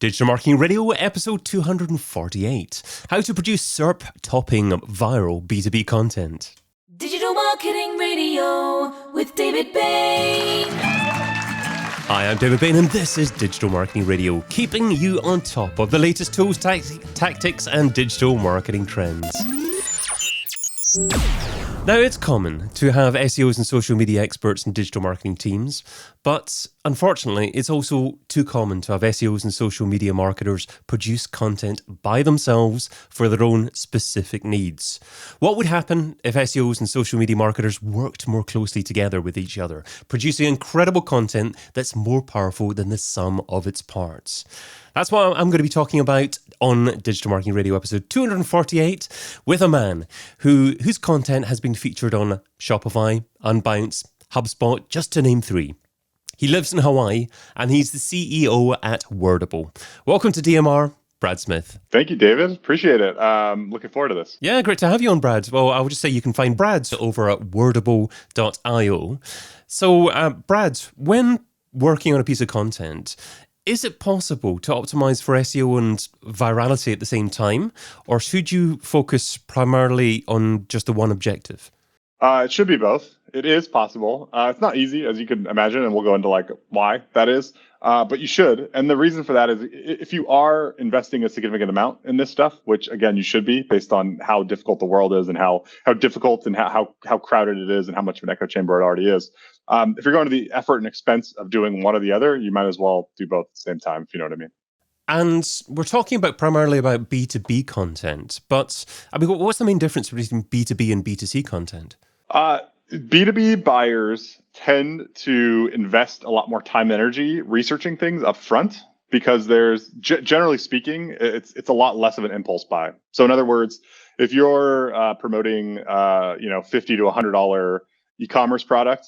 Digital Marketing Radio, episode 248. How to produce SERP-topping viral B2B content. Digital Marketing Radio with David Bain. Hi, I'm David Bain, and this is Digital Marketing Radio, keeping you on top of the latest tools, tactics, and digital marketing trends. Now, it's common to have SEOs and social media experts and digital marketing teams, but unfortunately, it's also too common to have SEOs and social media marketers produce content by themselves for their own specific needs. What would happen if SEOs and social media marketers worked more closely together with each other, producing incredible content that's more powerful than the sum of its parts? That's what I'm going to be talking about on Digital Marketing Radio episode 248 with a man whose content has been featured on Shopify, Unbounce, HubSpot, just to name three. He lives in Hawaii and he's the CEO at Wordable. Welcome to DMR, Brad Smith. Thank you, David. Appreciate it. Looking forward to this. Yeah, great to have you on, Brad. Well, I would just say you can find Brad over at Wordable.io. So, Brad, when working on a piece of content, is it possible to optimize for SEO and virality at the same time? Or should you focus primarily on just the one objective? It should be both. It is possible. It's not easy, as you can imagine, and we'll go into why that is. But you should. And the reason for that is if you are investing a significant amount in this stuff, which again, you should be based on how difficult the world is and how difficult and how crowded it is and how much of an echo chamber it already is. If you're going to the effort and expense of doing one or the other, you might as well do both at the same time, if you know what I mean. And we're talking primarily about B2B content, but I mean, what's the main difference between B2B and B2C content? B2B buyers tend to invest a lot more time and energy researching things up front because there's, generally speaking, it's a lot less of an impulse buy. So in other words, if you're promoting, $50 to $100 e-commerce product,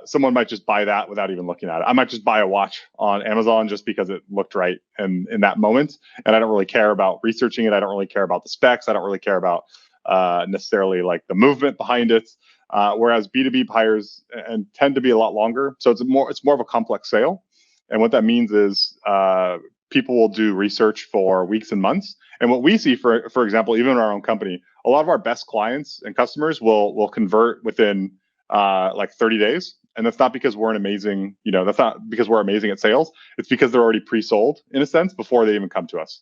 someone might just buy that without even looking at it. I might just buy a watch on Amazon just because it looked right in that moment. And I don't really care about researching it. I don't really care about the specs. I don't really care about necessarily like the movement behind it. Whereas B2B buyers and tend to be a lot longer. So it's more of a complex sale. And what that means is people will do research for weeks and months. And what we see, for example, even in our own company, a lot of our best clients and customers will convert within 30 days. And that's not because we're amazing at sales. It's because they're already pre-sold in a sense before they even come to us.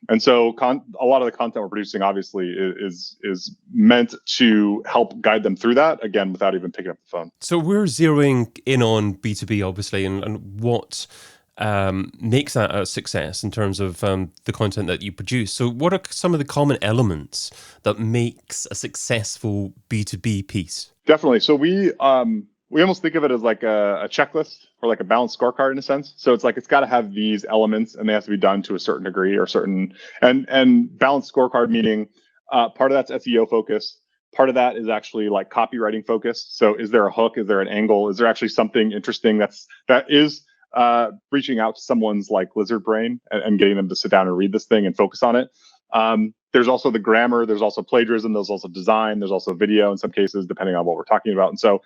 And so a lot of the content we're producing obviously is meant to help guide them through that, again, without even picking up the phone. So we're zeroing in on B2B, obviously, and what makes that a success in terms of the content that you produce. So what are some of the common elements that makes a successful B2B piece? Definitely. So we almost think of it as like a checklist or like a balanced scorecard in a sense. So it's like it's got to have these elements and they have to be done to a certain degree or and balanced scorecard meaning part of that's SEO focused. Part of that is actually like copywriting focused. So is there a hook? Is there an angle? Is there actually something interesting that is reaching out to someone's like lizard brain and getting them to sit down and read this thing and focus on it? There's also the grammar, there's also plagiarism, there's also design, there's also video in some cases, depending on what we're talking about. And so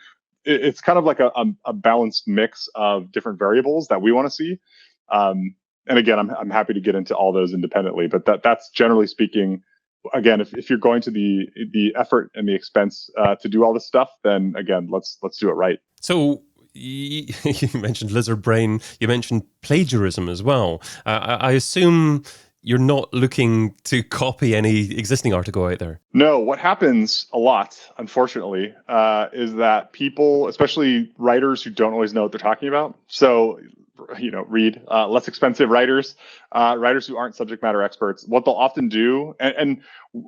it's kind of like a balanced mix of different variables that we want to see. And again, I'm happy to get into all those independently, but that's generally speaking, again, if you're going to the effort and the expense to do all this stuff, then again, let's do it right. So you mentioned lizard brain, you mentioned plagiarism as well. I assume you're not looking to copy any existing article out there. No, what happens a lot, unfortunately, is that people, especially writers who don't always know what they're talking about. So, read less expensive writers who aren't subject matter experts. What they'll often do, and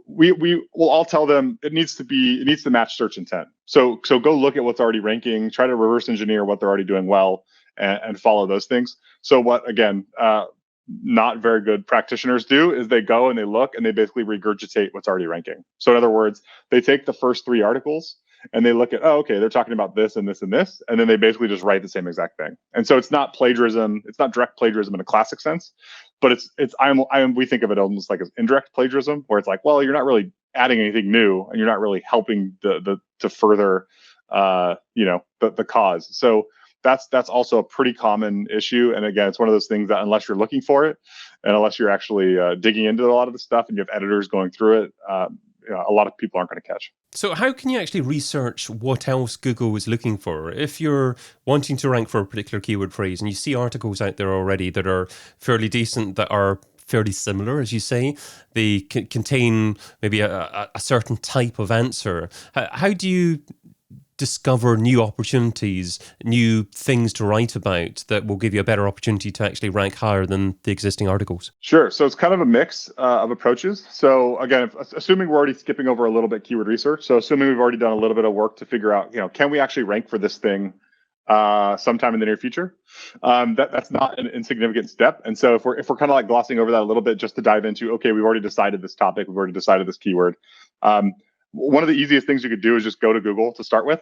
we will all tell them it needs to match search intent. So go look at what's already ranking, try to reverse engineer what they're already doing well, and follow those things. So what again? Not very good practitioners do is they go and they look and they basically regurgitate what's already ranking. So in other words, they take the first three articles and they look at, they're talking about this and this and this, and then they basically just write the same exact thing. And so it's not plagiarism, it's not direct plagiarism in a classic sense, but we think of it almost like as indirect plagiarism, where it's like, well, you're not really adding anything new and you're not really helping to further the cause. So that's also a pretty common issue. And again, it's one of those things that unless you're looking for it, and unless you're actually digging into a lot of the stuff, and you have editors going through it, a lot of people aren't going to catch. So how can you actually research what else Google is looking for? If you're wanting to rank for a particular keyword phrase and you see articles out there already that are fairly decent, that are fairly similar, as you say, they contain maybe a certain type of answer. How do you discover new opportunities, new things to write about that will give you a better opportunity to actually rank higher than the existing articles? Sure. So it's kind of a mix of approaches. So again, assuming we're already skipping over a little bit keyword research, so assuming we've already done a little bit of work to figure out, can we actually rank for this thing sometime in the near future? That's not an insignificant step. And so if we're kind of like glossing over that a little bit, just to dive into, okay, we've already decided this topic, we've already decided this keyword. One of the easiest things you could do is just go to Google to start with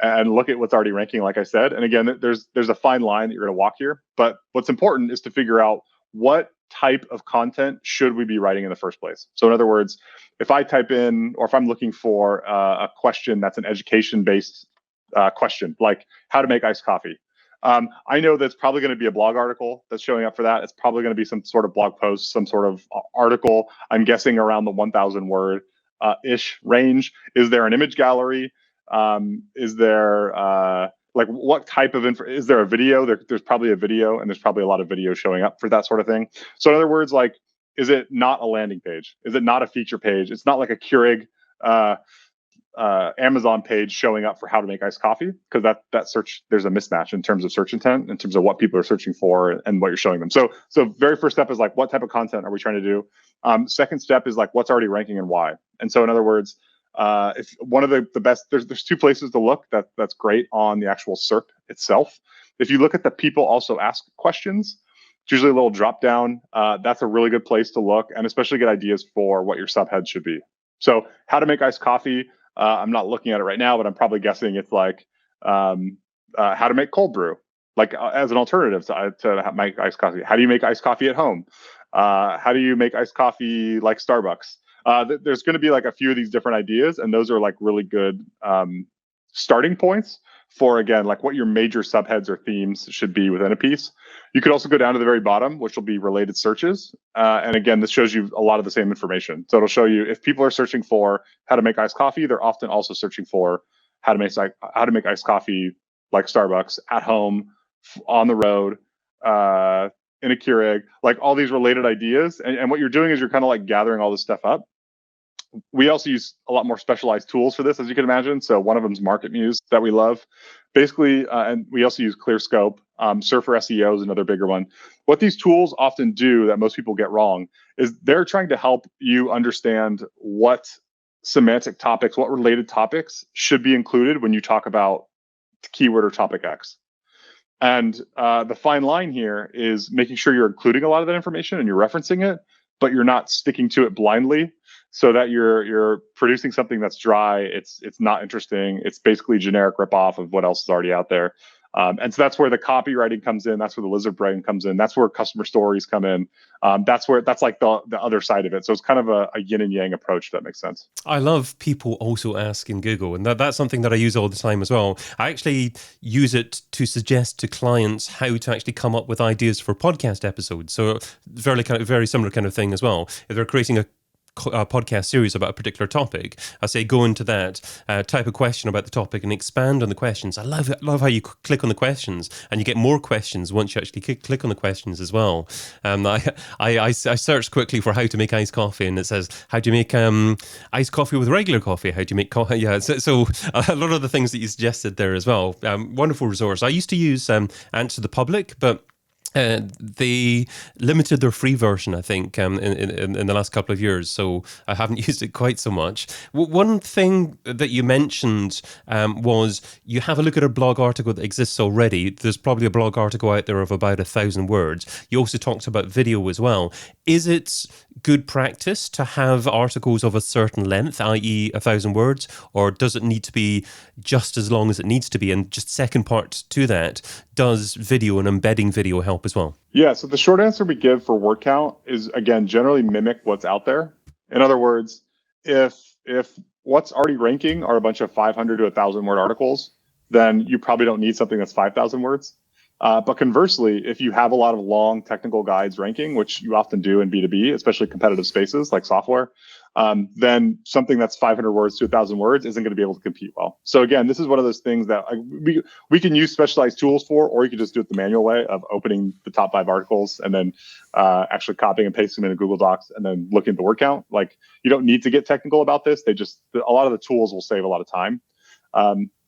and look at what's already ranking, like I said. And again, there's a fine line that you're going to walk here. But what's important is to figure out what type of content should we be writing in the first place. So in other words, if I type in, or if I'm looking for a question that's an education-based question, like how to make iced coffee, I know that's probably going to be a blog article that's showing up for that. It's probably going to be some sort of blog post, some sort of article. I'm guessing around the 1,000 word ish range. Is there an image gallery? Is there what type of is there a video? There's probably a video, and there's probably a lot of video showing up for that sort of thing. So in other words, like, is it not a landing page? Is it not a feature page? It's not like a Keurig Amazon page showing up for how to make iced coffee, because that search, there's a mismatch in terms of search intent, in terms of what people are searching for and what you're showing them. So very first step is like, what type of content are we trying to do? Second step is like, what's already ranking and why? And so in other words, if one of the best, there's two places to look that's great on the actual SERP itself. If you look at the people also ask questions, it's usually a little drop down. That's a really good place to look, and especially get ideas for what your subhead should be. So how to make iced coffee. I'm not looking at it right now, but I'm probably guessing it's like how to make cold brew, like as an alternative to make iced coffee. How do you make iced coffee at home? How do you make iced coffee like Starbucks? There's going to be like a few of these different ideas, and those are like really good starting points for, again, like what your major subheads or themes should be within a piece. You could also go down to the very bottom, which will be related searches. And again, this shows you a lot of the same information. So it'll show you if people are searching for how to make iced coffee, they're often also searching for how to make iced coffee like Starbucks, at home, on the road, in a Keurig, like all these related ideas. And what you're doing is you're kind of like gathering all this stuff up. We also use a lot more specialized tools for this, as you can imagine. So one of them is MarketMuse that we love. Basically, and we also use ClearScope. Surfer SEO is another bigger one. What these tools often do that most people get wrong is they're trying to help you understand what semantic topics, what related topics should be included when you talk about keyword or topic X. And the fine line here is making sure you're including a lot of that information and you're referencing it, but you're not sticking to it blindly, so that you're producing something that's dry. It's not interesting. It's basically generic ripoff of what else is already out there. And so that's where the copywriting comes in. That's where the lizard brain comes in. That's where customer stories come in. That's like the other side of it. So it's kind of a yin and yang approach, if that makes sense. I love people also ask in Google, and that's something that I use all the time as well. I actually use it to suggest to clients how to actually come up with ideas for podcast episodes. So very similar kind of thing as well. If they're creating a podcast series about a particular topic, I say go into that, type a question about the topic and expand on the questions. I love how you click on the questions and you get more questions once you actually click on the questions as well. I searched quickly for how to make iced coffee, and it says how do you make iced coffee with regular coffee, how do you make coffee. Yeah, so a lot of the things that you suggested there as well. Wonderful resource. I used to use Answer the Public, but they limited their free version, I think, in the last couple of years, so I haven't used it quite so much. One thing that you mentioned was you have a look at a blog article that exists already. There's probably a blog article out there of about 1,000 words. You also talked about video as well. Is it good practice to have articles of a certain length, i.e. 1,000 words, or does it need to be just as long as it needs to be? And just second part to that, does video and embedding video help as well? Yeah, so the short answer we give for word count is, again, generally mimic what's out there. In other words, if what's already ranking are a bunch of 500 to 1,000 word articles, then you probably don't need something that's 5,000 words. But conversely, if you have a lot of long technical guides ranking, which you often do in B2B, especially competitive spaces like software, then something that's 500 words to 1,000 words isn't going to be able to compete well. So again, this is one of those things that we can use specialized tools for, or you can just do it the manual way of opening the top 5 articles and then actually copying and pasting them into Google Docs and then looking at the word count. Like, you don't need to get technical about this. A lot of the tools will save a lot of time.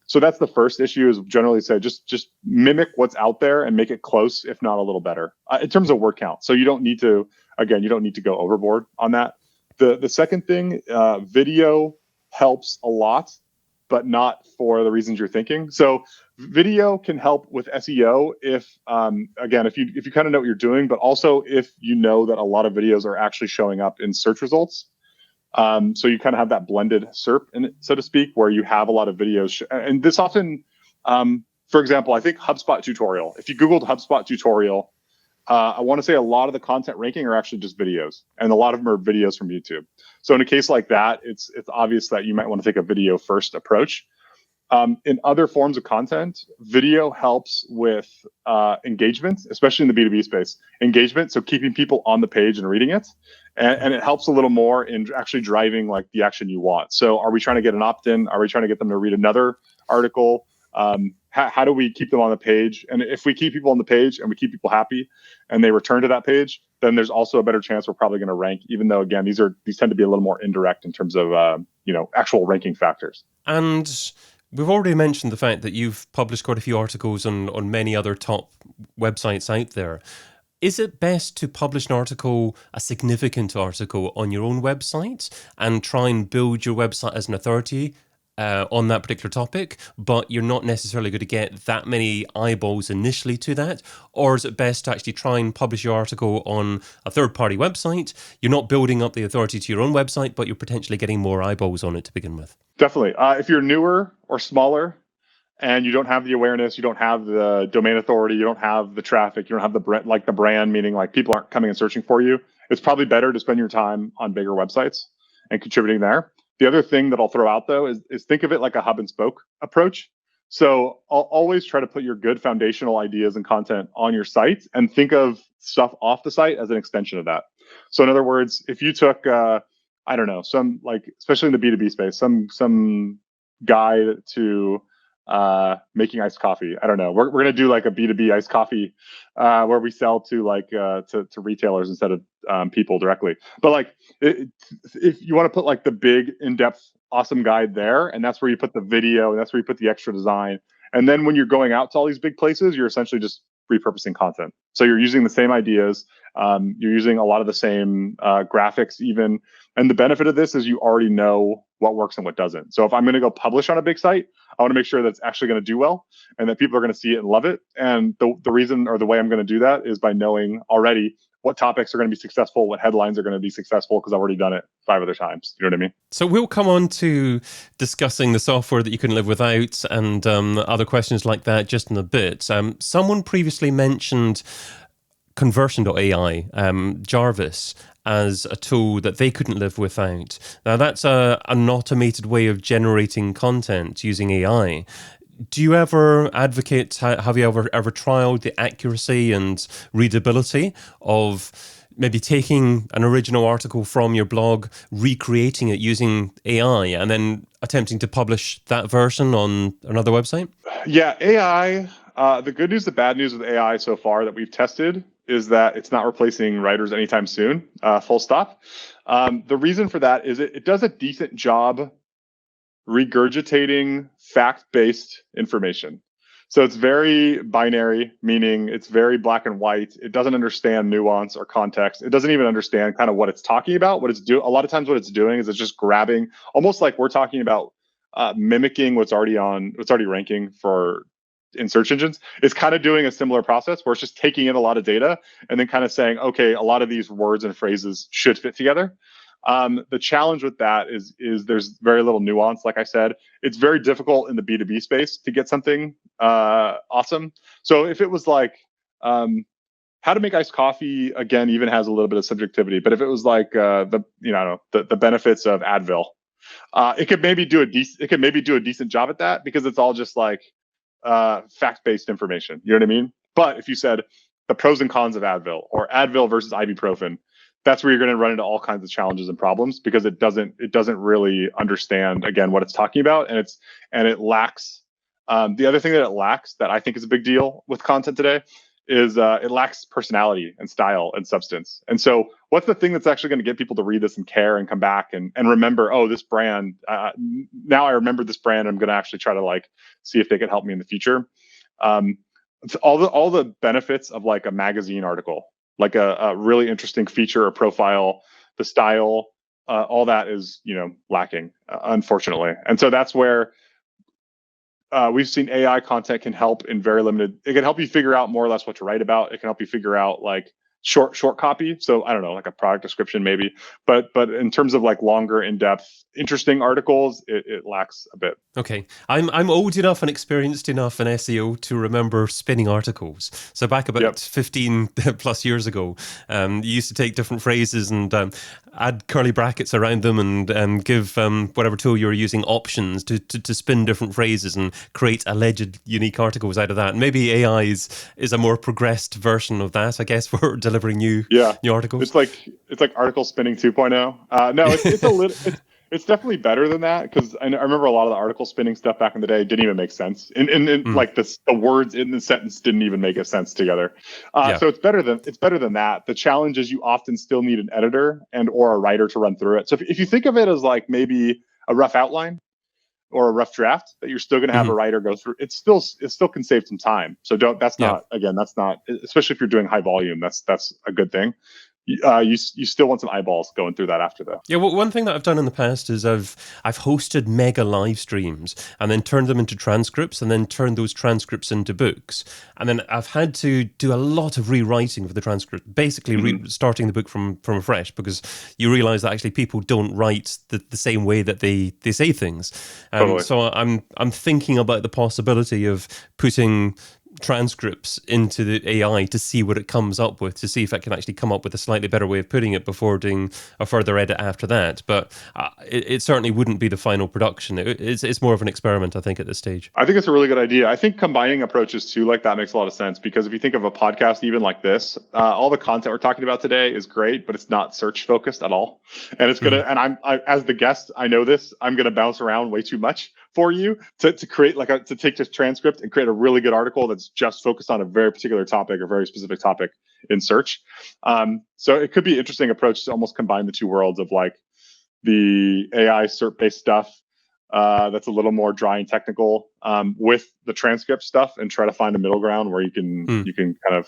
So that's the first issue, is generally say just mimic what's out there and make it close, if not a little better, in terms of word count. So you don't need to go overboard on that. The second thing, video helps a lot, but not for the reasons you're thinking. So video can help with SEO if you kind of know what you're doing, but also if you know that a lot of videos are actually showing up in search results. So you kind of have that blended SERP, so to speak, where you have a lot of videos. And this often, for example, I think HubSpot tutorial. If you Googled HubSpot tutorial, I want to say a lot of the content ranking are actually just videos, and a lot of them are videos from YouTube. So in a case like that, it's obvious that you might want to take a video first approach. In other forms of content, video helps with engagement, especially in the B2B space. Engagement, so keeping people on the page and reading it. And it helps a little more in actually driving like the action you want. So are we trying to get an opt-in? Are we trying to get them to read another article? How do we keep them on the page? And if we keep people on the page and we keep people happy and they return to that page, then there's also a better chance we're probably going to rank, even though, again, these tend to be a little more indirect in terms of actual ranking factors. And we've already mentioned the fact that you've published quite a few articles on many other top websites out there. Is it best to publish an article, a significant article, on your own website and try and build your website as an authority on that particular topic, but you're not necessarily going to get that many eyeballs initially to that? Or is it best to actually try and publish your article on a third-party website? You're not building up the authority to your own website, but you're potentially getting more eyeballs on it to begin with. Definitely. If you're newer or smaller and you don't have the awareness, you don't have the domain authority, you don't have the traffic, you don't have the brand, meaning like people aren't coming and searching for you, it's probably better to spend your time on bigger websites and contributing there. The other thing that I'll throw out, though, is think of it like a hub and spoke approach. So I'll always try to put your good foundational ideas and content on your site and think of stuff off the site as an extension of that. So in other words, if you took, some, like, especially in the B2B space, some guide to making iced coffee. I don't know. We're going to do like a B2B iced coffee where we sell to to retailers instead of people directly. But like, if you want to put like the big in-depth awesome guide there, and that's where you put the video, and that's where you put the extra design. And then when you're going out to all these big places, you're essentially just repurposing content. So you're using the same ideas. You're using a lot of the same graphics even. And the benefit of this is you already know what works and what doesn't. So if I'm going to go publish on a big site, I want to make sure that's actually going to do well and that people are going to see it and love it. And the reason, or the way I'm going to do that, is by knowing already what topics are going to be successful, what headlines are going to be successful, because I've already done it 5 other times. You know what I mean? So we'll come on to discussing the software that you can live without and other questions like that just in a bit. Someone previously mentioned Conversion.ai, Jarvis, as a tool that they couldn't live without. Now, that's an automated way of generating content using AI. Do you ever advocate, have you ever trialed the accuracy and readability of maybe taking an original article from your blog, recreating it using AI, and then attempting to publish that version on another website? Yeah, AI, the good news, the bad news with AI so far that we've tested is that it's not replacing writers anytime soon, full stop. The reason for that is it does a decent job regurgitating fact-based information. So it's very binary, meaning it's very black and white. It doesn't understand nuance or context. It doesn't even understand kind of what it's talking about. What it's doing, a lot of times what it's doing is it's just grabbing, almost like we're talking about mimicking what's already ranking for in search engines. It's kind of doing a similar process where it's just taking in a lot of data and then kind of saying, okay, a lot of these words and phrases should fit together. The challenge with that is there's very little nuance. Like I said, it's very difficult in the B2B space to get something awesome. So if it was like how to make iced coffee, again, even has a little bit of subjectivity. But if it was like the benefits of Advil, it could maybe do a decent job at that, because it's all just like fact-based information. You know what I mean? But if you said the pros and cons of Advil or Advil versus ibuprofen, that's where you're going to run into all kinds of challenges and problems because it doesn't really understand again what it's talking about, and it lacks. The other thing that it lacks that I think is a big deal with content today is it lacks personality and style and substance. And so what's the thing that's actually going to get people to read this and care and come back and remember, oh, this brand, now I remember this brand. I'm going to actually try to like see if they can help me in the future. It's all the benefits of like a magazine article, like a really interesting feature or profile, the style, all that is, lacking, unfortunately. And so that's where we've seen AI content can help in very limited. It can help you figure out more or less what to write about. It can help you figure out like short copy. So I don't know, like a product description maybe. But in terms of like longer, in-depth, interesting articles, it lacks a bit. Okay, I'm old enough and experienced enough in SEO to remember spinning articles. So back about 15 plus years ago, you used to take different phrases and add curly brackets around them and give whatever tool you were using options to spin different phrases and create alleged unique articles out of that. And maybe AI is a more progressed version of that, I guess, for delivering new articles. It's like article spinning 2.0. No, it's a little. It's definitely better than that because I remember a lot of the article spinning stuff back in the day didn't even make sense. Like the words in the sentence didn't even make a sense together. So it's better than that. The challenge is you often still need an editor and or a writer to run through it. So if you think of it as like maybe a rough outline or a rough draft that you're still going to have a writer go through, it still can save some time. So that's not, especially if you're doing high volume, that's a good thing. You still want some eyeballs going through that after though. Yeah, well, one thing that I've done in the past is I've hosted mega live streams and then turned them into transcripts and then turned those transcripts into books. And then I've had to do a lot of rewriting for the transcript, basically starting the book from afresh because you realize that actually people don't write the same way that they say things. Totally. So I'm thinking about the possibility of putting transcripts into the AI to see what it comes up with, to see if it can actually come up with a slightly better way of putting it before doing a further edit after that. But it certainly wouldn't be the final production. It's more of an experiment, I think, at this stage. I think it's a really good idea. I think combining approaches too like that makes a lot of sense because if you think of a podcast even like this, all the content we're talking about today is great, but it's not search focused at all. And it's gonna, and I as the guest, I know this, I'm gonna bounce around way too much for you to create to take this transcript and create a really good article that's just focused on a very particular topic or very specific topic in search. So it could be an interesting approach to almost combine the two worlds of like the AI SERP-based stuff that's a little more dry and technical with the transcript stuff and try to find a middle ground where you can kind of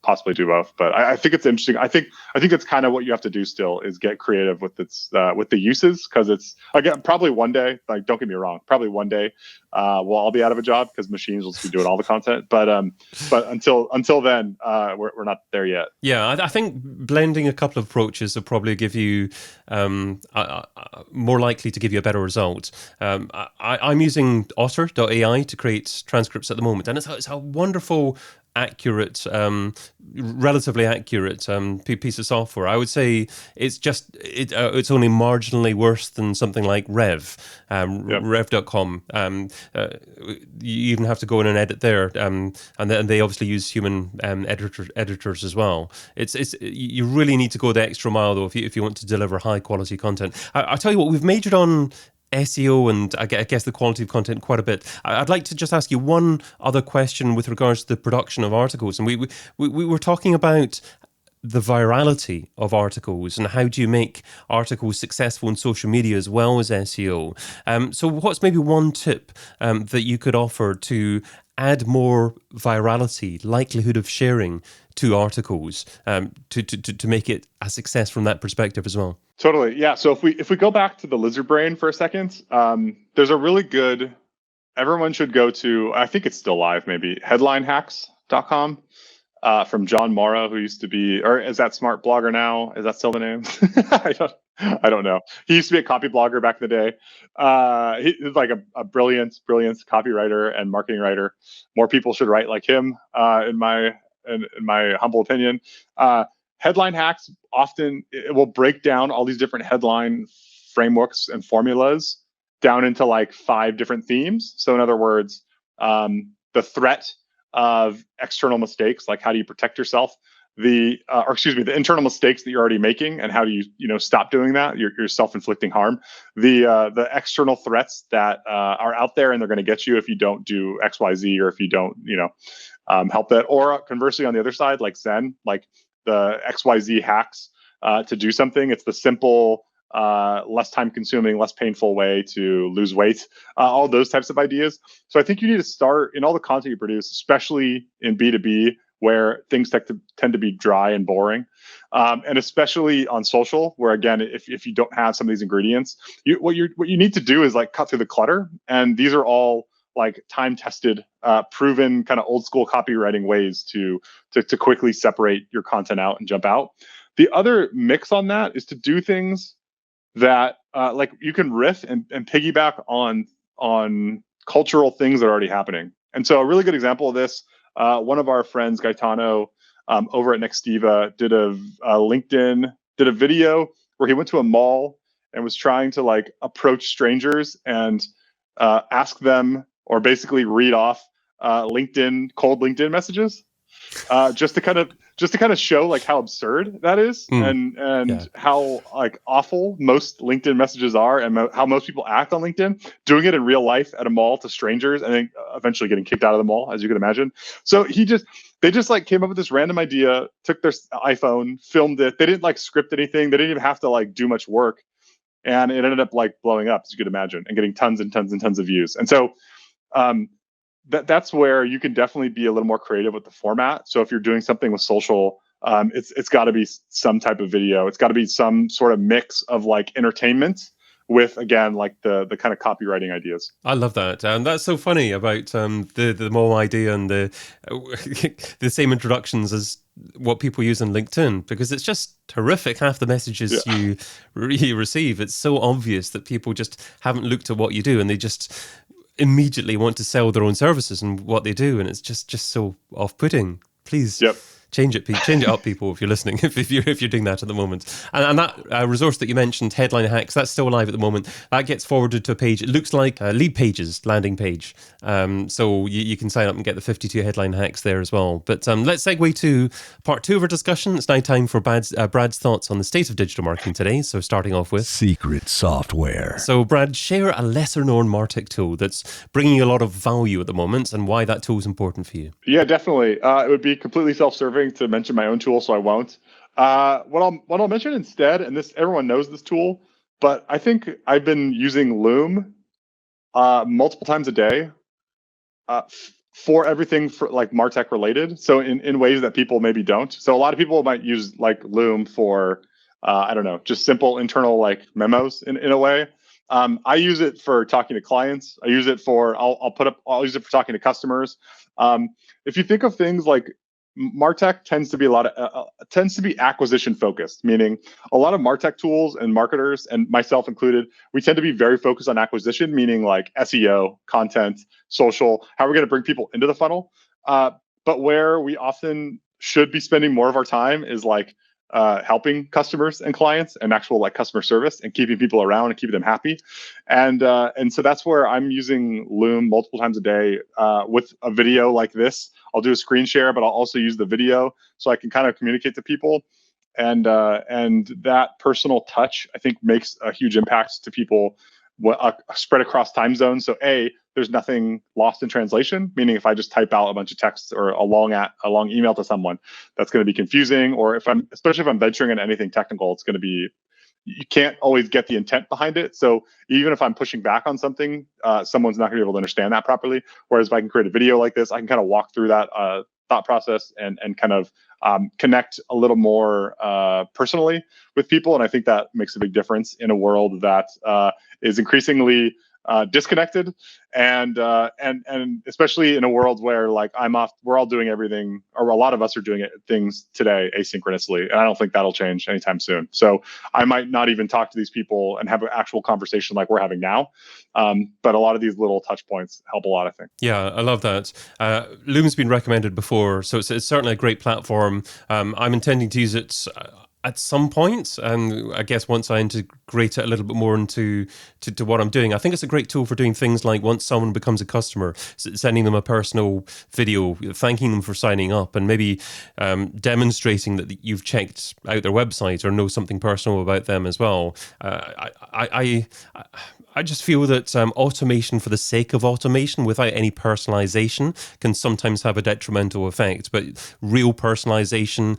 possibly do both. But I think it's interesting. I think that's kind of what you have to do still is get creative with with the uses because it's again probably one day, like don't get me wrong, probably one day we'll all be out of a job because machines will just be doing all the content. But until then we're not there yet. Yeah, I think blending a couple of approaches will probably give you more likely to give you a better result. I'm using Otter.ai to create transcripts at the moment, and it's a wonderful, accurate, relatively accurate piece of software. I would say it's it's only marginally worse than something like Rev.com. You even have to go in and edit there, and they obviously use human editors as well. You really need to go the extra mile though if you want to deliver high quality content. I'll tell you what, we've majored on SEO and I guess the quality of content quite a bit. I'd like to just ask you one other question with regards to the production of articles. And we were talking about the virality of articles and how do you make articles successful in social media as well as SEO. So what's maybe one tip that you could offer to add more virality, likelihood of sharing to articles to make it a success from that perspective as well? Totally. Yeah. So if we go back to the lizard brain for a second, there's a really good, everyone should go to, I think it's still live, maybe headlinehacks.com from John Morrow, who used to be, or is that Smart Blogger now? Is that still the name? I don't know. He used to be a copy blogger back in the day. He's like a brilliant copywriter and marketing writer. More people should write like him, in my humble opinion. Headline hacks often it will break down all these different headline frameworks and formulas down into like 5 different themes. So in other words, the threat of external mistakes, like how do you protect yourself? The internal mistakes that you're already making, and how do you stop doing that? You're self-inflicting harm. The external threats that are out there, and they're going to get you if you don't do X, Y, Z, or if you don't help that. Or conversely, on the other side, like Zen, like the XYZ hacks to do something. It's the simple, less time consuming, less painful way to lose weight, all those types of ideas. So I think you need to start in all the content you produce, especially in B2B, where things tend to be dry and boring. And especially on social, where again, if you don't have some of these ingredients, what you need to do is like cut through the clutter. And these are all like time-tested, proven kind of old school copywriting ways to quickly separate your content out and jump out. The other mix on that is to do things that like you can riff and piggyback on cultural things that are already happening. And so a really good example of this, one of our friends, Gaetano, over at Nextiva, did a video where he went to a mall and was trying to like approach strangers and ask them, or basically read off cold LinkedIn messages, just to kind of show like how absurd that is, and how like awful most LinkedIn messages are, and how most people act on LinkedIn, doing it in real life at a mall to strangers, and then eventually getting kicked out of the mall, as you can imagine. So they just like came up with this random idea, took their iPhone, filmed it. They didn't like script anything. They didn't even have to like do much work. And it ended up like blowing up, as you could imagine, and getting tons and tons and tons of views. And so that's where you can definitely be a little more creative with the format. So if you're doing something with social, it's got to be some type of video. It's got to be some sort of mix of like entertainment with, again, like the kind of copywriting ideas. I love that. That's so funny about the mall idea and the same introductions as what people use on LinkedIn, because it's just horrific. Half the messages you receive, it's so obvious that people just haven't looked at what you do, and they just immediately want to sell their own services and what they do, and it's just so off-putting. Please change it up, people, if you're listening, if you're doing that at the moment. And that resource that you mentioned, Headline Hacks, that's still live at the moment. That gets forwarded to a page. It looks like a Lead Pages landing page. So you can sign up and get the 52 headline hacks there as well. But let's segue to part 2 of our discussion. It's now time for Brad's thoughts on the state of digital marketing today. So starting off with secret software. So Brad, share a lesser known MarTech tool that's bringing a lot of value at the moment, and why that tool is important for you. Yeah, definitely. It would be completely self-serving to mention my own tool, so I won't. What I'll mention instead, and this everyone knows this tool, but I think I've been using Loom multiple times a day for everything for like MarTech related. So in ways that people maybe don't. So a lot of people might use like Loom for I don't know, just simple internal like memos in a way. I use it for talking to clients. I use it for I'll use it for talking to customers. If you think of things like MarTech tends to be acquisition focused, meaning a lot of MarTech tools and marketers, and myself included, we tend to be very focused on acquisition, meaning like SEO, content, social, how we're going to bring people into the funnel. But where we often should be spending more of our time is like helping customers and clients and actual like customer service and keeping people around and keeping them happy. And so that's where I'm using Loom multiple times a day with a video like this. I'll do a screen share, but I'll also use the video so I can kind of communicate to people. And that personal touch, I think, makes a huge impact to people spread across time zones. So there's nothing lost in translation, meaning if I just type out a bunch of text or a long email to someone, that's going to be confusing. Or especially if I'm venturing into anything technical, it's going to be, you can't always get the intent behind it. So even if I'm pushing back on something, someone's not going to be able to understand that properly. Whereas if I can create a video like this, I can kind of walk through that thought process and kind of connect a little more personally with people. And I think that makes a big difference in a world that is increasingly disconnected, and especially in a world where like we're all doing everything, or a lot of us are doing things today asynchronously, and I don't think that'll change anytime soon. So I might not even talk to these people and have an actual conversation like we're having now, but a lot of these little touch points help a lot, I think. Yeah, I love that. Loom's been recommended before, so it's certainly a great platform. I'm intending to use it At some point, and I guess once I integrate it a little bit more into to what I'm doing, I think it's a great tool for doing things like once someone becomes a customer, sending them a personal video, thanking them for signing up, and maybe demonstrating that you've checked out their website or know something personal about them as well. I just feel that automation for the sake of automation without any personalization can sometimes have a detrimental effect. But real personalization,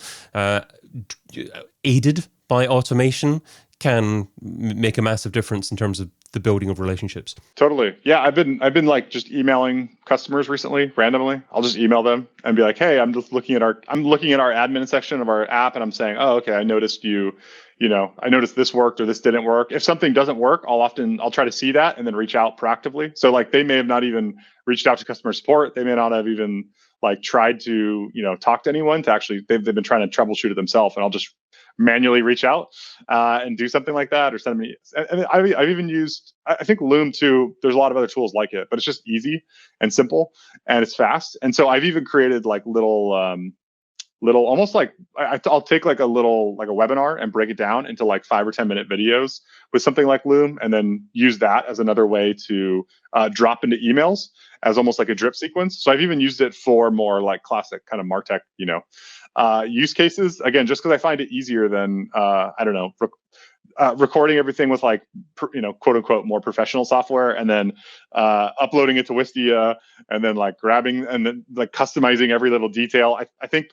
aided by automation, can make a massive difference in terms of the building of relationships. Totally. Yeah, I've been like just emailing customers recently randomly. I'll just email them and be like, "Hey, I'm looking at our admin section of our app, and I'm saying, oh, okay, I noticed I noticed this worked or this didn't work." If something doesn't work, I'll try to see that and then reach out proactively. So like they may have not even reached out to customer support. They may not have even like tried to talk to anyone to actually they've been trying to troubleshoot it themselves, and I'll just manually reach out and do something like that, or send me. And I've even used, I think Loom too. There's a lot of other tools like it, but it's just easy and simple and it's fast. And so I've even created like little almost like I'll take like a webinar and break it down into like 5 or 10 minute videos with something like Loom, and then use that as another way to drop into emails as almost like a drip sequence. So I've even used it for more like classic kind of MarTech, use cases. Again, just because I find it easier than recording everything with like quote unquote more professional software, and then uploading it to Wistia, and then like grabbing and then like customizing every little detail. I think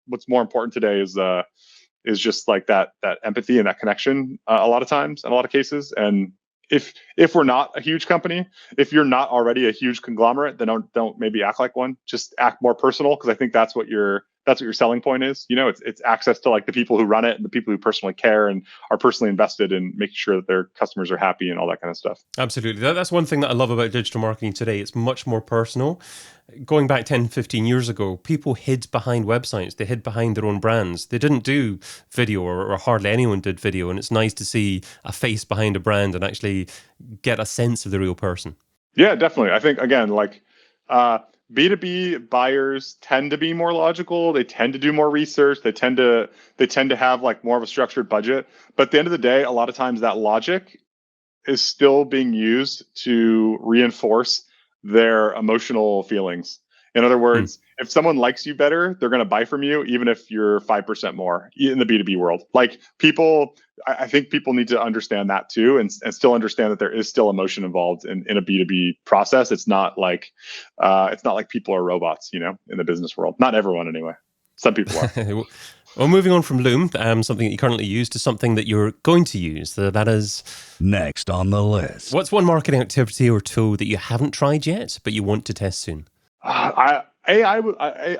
what's more important today is just like that empathy and that connection a lot of times in a lot of cases. And if we're not a huge company, if you're not already a huge conglomerate, then don't maybe act like one. Just act more personal, because I think that's what your selling point is. It's access to like the people who run it and the people who personally care and are personally invested in making sure that their customers are happy and all that kind of stuff. Absolutely. That's one thing that I love about digital marketing today. It's much more personal. Going back 10, 15 years ago, people hid behind websites. They hid behind their own brands. They didn't do video, or hardly anyone did video. And it's nice to see a face behind a brand and actually get a sense of the real person. Yeah, definitely. I think, again, like B2B buyers tend to be more logical. They tend to do more research. They tend to have like more of a structured budget. But at the end of the day, a lot of times that logic is still being used to reinforce their emotional feelings. In other words, if someone likes you better, they're going to buy from you, even if you're 5% more in the B2B world. Like I think people need to understand that too, and still understand that there is still emotion involved in a B2B process. It's not like people are robots, in the business world. Not everyone anyway. Some people are. Well, moving on from Loom, something that you currently use, to something that you're going to use. That is next on the list. What's one marketing activity or tool that you haven't tried yet, but you want to test soon? I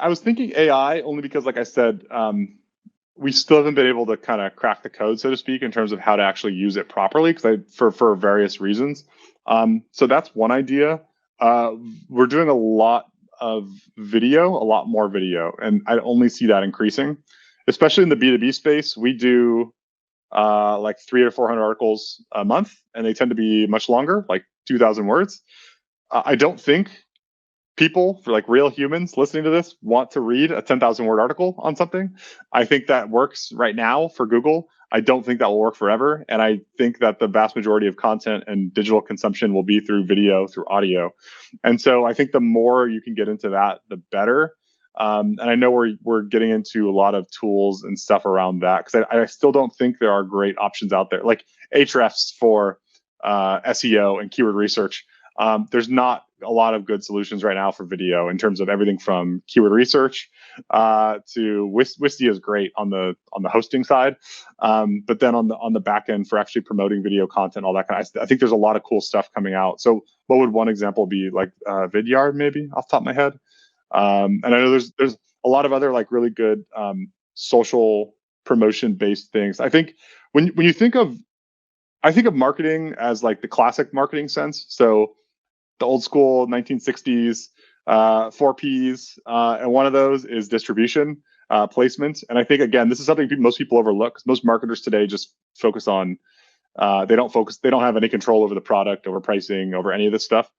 was thinking AI, only because, like I said, we still haven't been able to kind of crack the code, so to speak, in terms of how to actually use it properly, for various reasons. So that's one idea. We're doing a lot more video, and I only see that increasing, especially in the B2B space. We do like 300 to 400 articles a month, and they tend to be much longer, like 2,000 words. I don't think people, for like real humans listening to this, want to read a 10,000 word article on something. I think that works right now for Google. I don't think that will work forever. And I think that the vast majority of content and digital consumption will be through video, through audio. And so I think the more you can get into that, the better. And I know we're getting into a lot of tools and stuff around that, because I still don't think there are great options out there. Like Ahrefs for SEO and keyword research. There's not a lot of good solutions right now for video, in terms of everything from keyword research to Wistia is great on the hosting side, but then on the back end for actually promoting video content, all that kind of. I think there's a lot of cool stuff coming out. So what would one example be? Like Vidyard, maybe, off the top of my head. And I know there's a lot of other like really good social promotion based things. I think when you think of marketing as like the classic marketing sense. So the old school 1960s 4 Ps, and one of those is distribution, placement. And I think, again, this is something most people overlook, because most marketers today just focus on they don't have any control over the product, over pricing, over any of this stuff.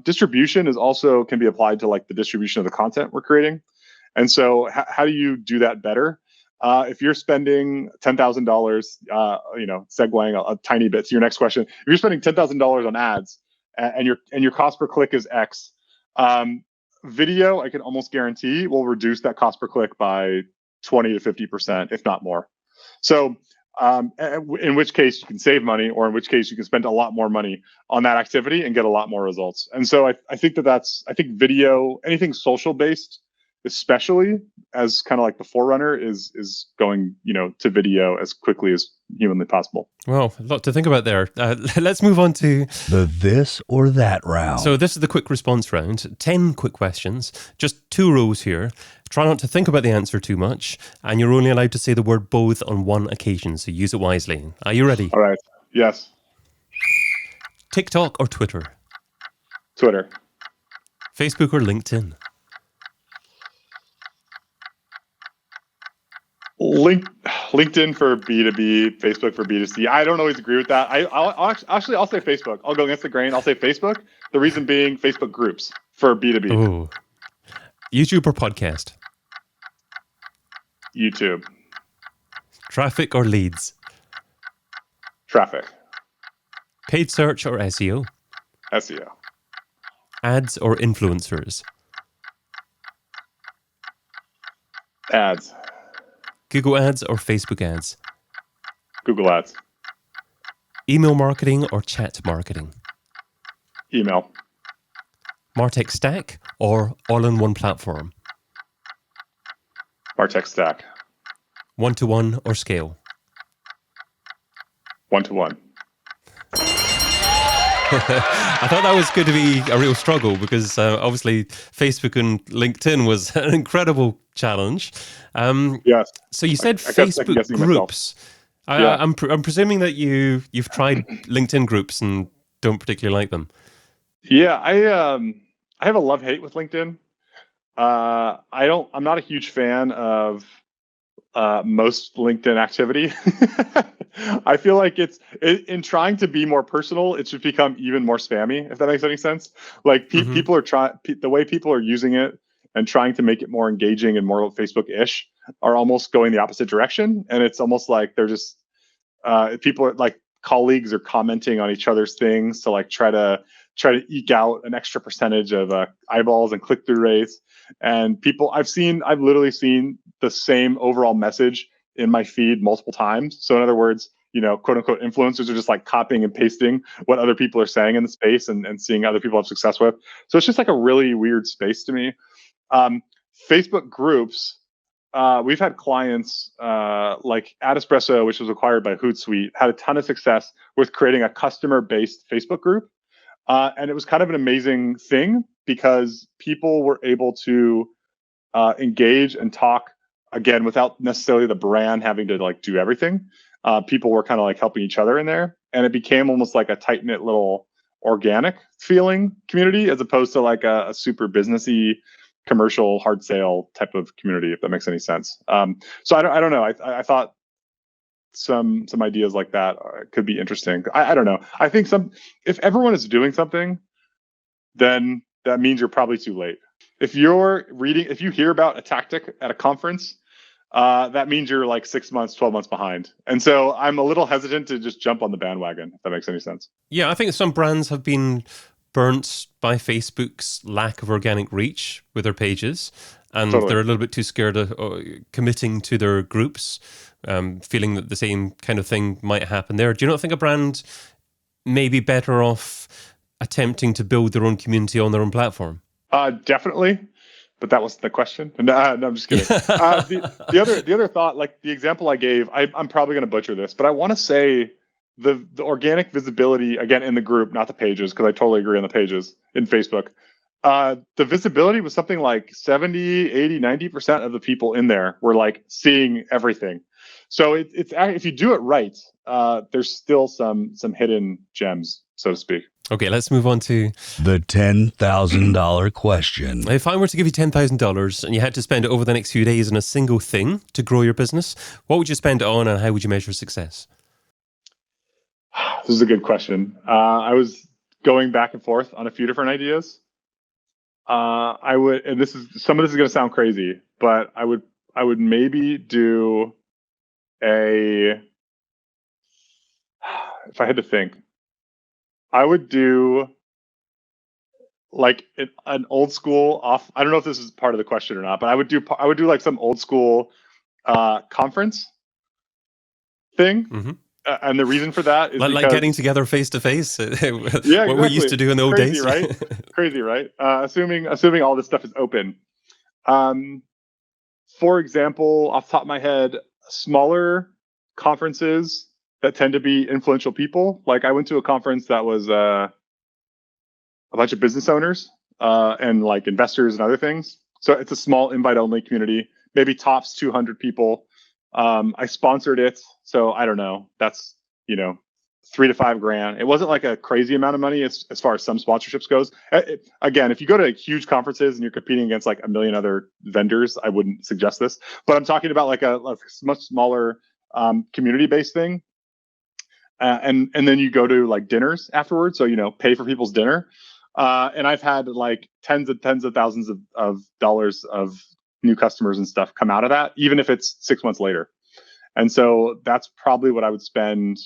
Distribution can be applied to like the distribution of the content we're creating. And so how do you do that better? If you're spending $10,000, segueing a tiny bit to your next question, if you're spending $10,000 on ads and your cost per click is X, video, I can almost guarantee, will reduce that cost per click by 20 to 50%, if not more. So, in which case you can save money, or in which case you can spend a lot more money on that activity and get a lot more results. And so I think I think video, anything social based, especially as kind of like the forerunner, is going, to video as quickly as humanly possible. Well, a lot to think about there. Let's move on to The this or that round. So this is the quick response round. 10 quick questions, just 2 rows here. Try not to think about the answer too much, and you're only allowed to say the word both on one occasion, so use it wisely. Are you ready? All right. Yes. TikTok or Twitter? Twitter. Facebook or LinkedIn? LinkedIn for B2B, Facebook for B2C. I don't always agree with that. I'll say Facebook. I'll go against the grain. I'll say Facebook. The reason being Facebook groups for B2B. Oh. YouTube or podcast? YouTube. Traffic or leads? Traffic. Paid search or SEO? SEO. Ads or influencers? Ads. Google ads or Facebook ads? Google ads. Email marketing or chat marketing? Email. MarTech stack or all-in-one platform? MarTech stack. One-to-one or scale? One-to-one. I thought that was going to be a real struggle because obviously Facebook and LinkedIn was an incredible challenge. Yes. So you said I kept second Facebook guessing groups. Yeah. I'm presuming that you've tried LinkedIn groups and don't particularly like them. Yeah, I have a love-hate with LinkedIn. I'm not a huge fan of most LinkedIn activity. I feel like in trying to be more personal, it's just become even more spammy, if that makes any sense. Like people are the way people are using it and trying to make it more engaging and more Facebook-ish are almost going the opposite direction. And it's almost like they're just, people are like, colleagues are commenting on each other's things to like try to eke out an extra percentage of eyeballs and click-through rates. And I've literally seen the same overall message in my feed multiple times. So in other words, quote unquote influencers are just like copying and pasting what other people are saying in the space and seeing other people have success with. So it's just like a really weird space to me. Facebook groups, we've had clients like Adespresso, which was acquired by Hootsuite, had a ton of success with creating a customer-based Facebook group. And it was kind of an amazing thing because people were able to engage and talk again without necessarily the brand having to like do everything. People were kind of like helping each other in there, and it became almost like a tight-knit little organic feeling community as opposed to like a super businessy commercial hard sale type of community, if that makes any sense. So I don't know. I thought some ideas like that could be interesting. I don't know. I think if everyone is doing something, then that means you're probably too late. If you hear about a tactic at a conference, that means you're like 6 months, 12 months behind. And so I'm a little hesitant to just jump on the bandwagon, if that makes any sense. Yeah, I think some brands have been burnt by Facebook's lack of organic reach with their pages. And Totally. They're a little bit too scared of committing to their groups, feeling that the same kind of thing might happen there. Do you not think a brand may be better off attempting to build their own community on their own platform? Definitely. But that wasn't the question. No, I'm just kidding. The other thought, like the example I gave, I'm probably going to butcher this, but I want to say the organic visibility, again, in the group, not the pages, because I totally agree on the pages in Facebook. The visibility was something like 70, 80, 90% of the people in there were like seeing everything. So it's if you do it right, there's still some hidden gems, so to speak. Okay, let's move on to the $10,000 question. If I were to give you $10,000 and you had to spend it over the next few days on a single thing to grow your business, what would you spend it on and how would you measure success? This is a good question. I was going back and forth on a few different ideas. I would, and some of this is going to sound crazy, but I I would maybe do if I had to think, I would do like an old school off. I don't know if this is part of the question or not, but I would do like some old school conference thing. Hmm. And the reason for that is Like getting because together face to face, yeah, what we used exactly. to do in the old Crazy, days. right? Crazy, right? Assuming all this stuff is open. For example, off the top of my head, smaller conferences that tend to be influential people. Like I went to a conference that was a bunch of business owners and like investors and other things. So it's a small invite only community, maybe tops 200 people. I sponsored it. So I don't know. That's, $3 to $5 grand. It wasn't like a crazy amount of money as far as some sponsorships goes. Again, if you go to huge conferences and you're competing against like a million other vendors, I wouldn't suggest this. But I'm talking about like a much smaller community-based thing. And then you go to like dinners afterwards. So, pay for people's dinner. And I've had like tens of thousands of dollars of new customers and stuff come out of that, even if it's 6 months later. And so that's probably what I would spend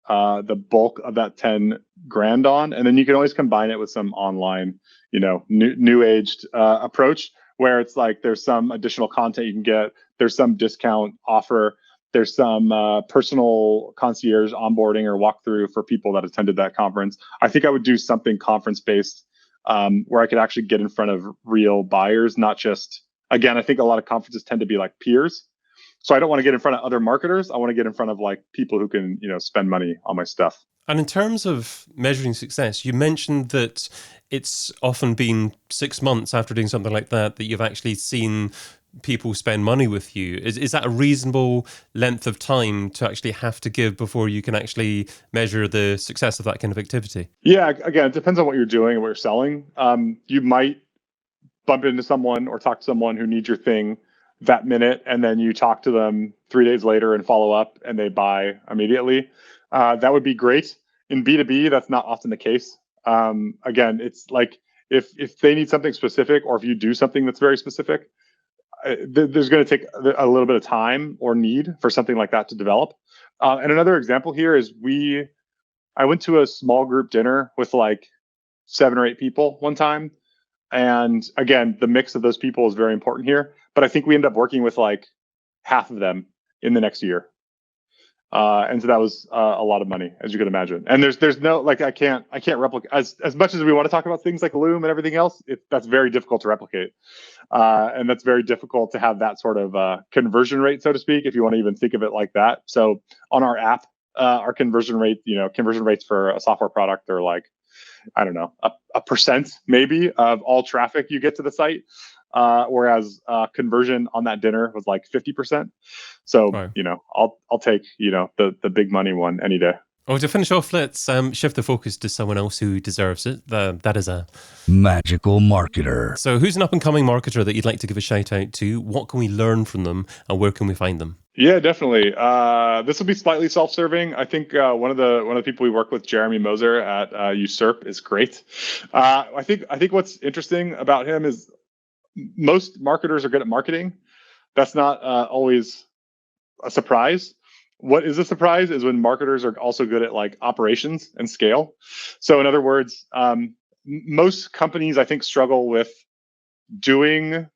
the bulk of that 10 grand on. And then you can always combine it with some online, new aged approach where it's like there's some additional content you can get, there's some discount offer, there's some personal concierge onboarding or walkthrough for people that attended that conference. I think I would do something conference based where I could actually get in front of real buyers, not just, again, I think a lot of conferences tend to be like peers. So I don't want to get in front of other marketers. I want to get in front of like people who can, spend money on my stuff. And in terms of measuring success, you mentioned that it's often been 6 months after doing something like that you've actually seen people spend money with you. Is that a reasonable length of time to actually have to give before you can actually measure the success of that kind of activity? Yeah, again, it depends on what you're doing and what you're selling. You might bump into someone or talk to someone who needs your thing that minute, and then you talk to them 3 days later and follow up and they buy immediately. That would be great. In B2B, that's not often the case. Again, it's like if they need something specific or if you do something that's very specific, there's going to take a little bit of time or need for something like that to develop. And another example here is I went to a small group dinner with like 7 or 8 people one time. And again, the mix of those people is very important here. But I think we ended up working with like half of them in the next year. And so that was a lot of money, as you can imagine. And there's no, like, I can't replicate as much as we want to talk about things like Loom and everything else. That's very difficult to replicate. And that's very difficult to have that sort of conversion rate, so to speak, if you want to even think of it like that. So on our app, our conversion rates for a software product are like, I don't know, a percent maybe of all traffic you get to the site. Whereas conversion on that dinner was like 50%. So, Wow. I'll take, the big money one any day. Well, to finish off, let's shift the focus to someone else who deserves it. That is a magical marketer. So who's an up-and-coming marketer that you'd like to give a shout-out to? What can we learn from them, and where can we find them? Yeah, definitely. This will be slightly self-serving. I think one of the people we work with, Jeremy Moser at SERP, is great. I think what's interesting about him is most marketers are good at marketing. That's not always a surprise. What is a surprise is when marketers are also good at like operations and scale. So in other words, most companies I think struggle with doing,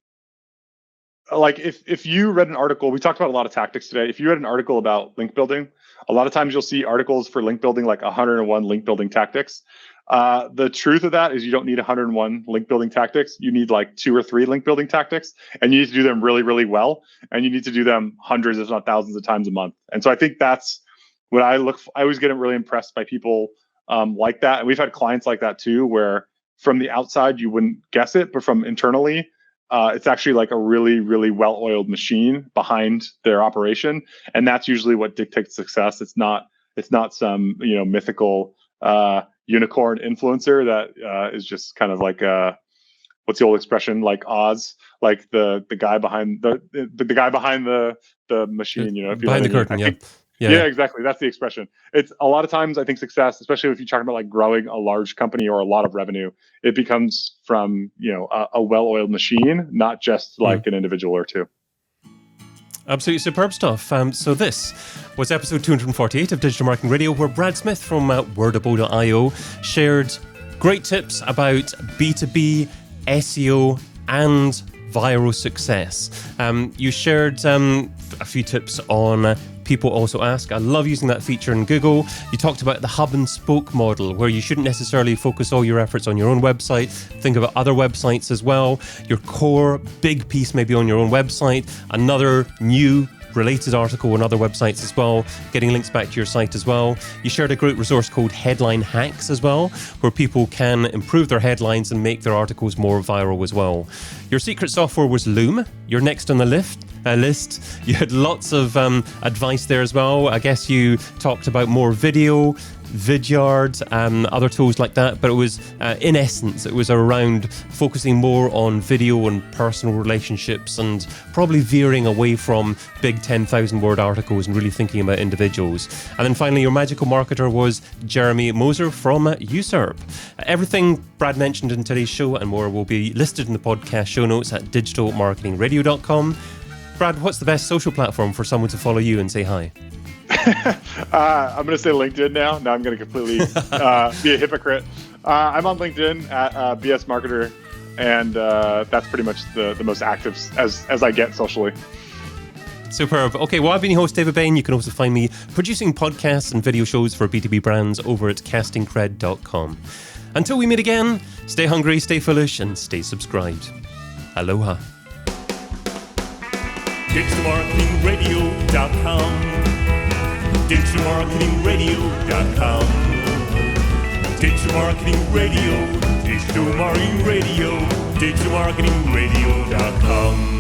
like if you read an article, we talked about a lot of tactics today. If you read an article about link building, a lot of times you'll see articles for link building like 101 link building tactics. The truth of that is you don't need 101 link building tactics. You need like 2 or 3 link building tactics, and you need to do them really, really well. And you need to do them hundreds, if not thousands of times a month. And so I think that's what I always get really impressed by people like that. And we've had clients like that too, where from the outside, you wouldn't guess it, but from internally, it's actually like a really, really well-oiled machine behind their operation. And that's usually what dictates success. It's not some, mythical unicorn influencer that is just kind of like what's the old expression, like Oz, like the guy behind the guy behind the machine, if you behind the curtain. Yeah, exactly. That's the expression. It's a lot of times I think success, especially if you're talking about like growing a large company or a lot of revenue, it becomes from a well-oiled machine, not just like an individual or two. Absolutely superb stuff. So this was episode 248 of Digital Marketing Radio, where Brad Smith from Wordable.io shared great tips about B2B, SEO, and viral success. You shared a few tips on People Also Ask. I love using that feature in Google. You talked about the hub and spoke model, where you shouldn't necessarily focus all your efforts on your own website. Think about other websites as well. Your core big piece may be on your own website. Another new related article on other websites as well, getting links back to your site as well. You shared a great resource called Headline Hacks as well, where people can improve their headlines and make their articles more viral as well. Your secret software was Loom. You're next on the list. You had lots of advice there as well. I guess you talked about more video, Vidyard, other tools like that, but it was in essence it was around focusing more on video and personal relationships, and probably veering away from big 10,000 word articles and really thinking about individuals. And then finally, your magical marketer was Jeremy Moser from SERP. Everything Brad mentioned in today's show and more will be listed in the podcast show notes at digitalmarketingradio.com. Brad, what's the best social platform for someone to follow you and say hi? I'm going to say LinkedIn now. Now I'm going to completely be a hypocrite. I'm on LinkedIn at BS Marketer, and that's pretty much the most active as I get socially. Superb. Okay, well, I've been your host, David Bain. You can also find me producing podcasts and video shows for B2B brands over at castingcred.com. Until we meet again, stay hungry, stay foolish, and stay subscribed. Aloha. DigitalMarketingRadio.com. DigitalMarketingRadio.com. Digital Marketing Radio. Digital Marketing Radio. DigitalMarketingRadio.com.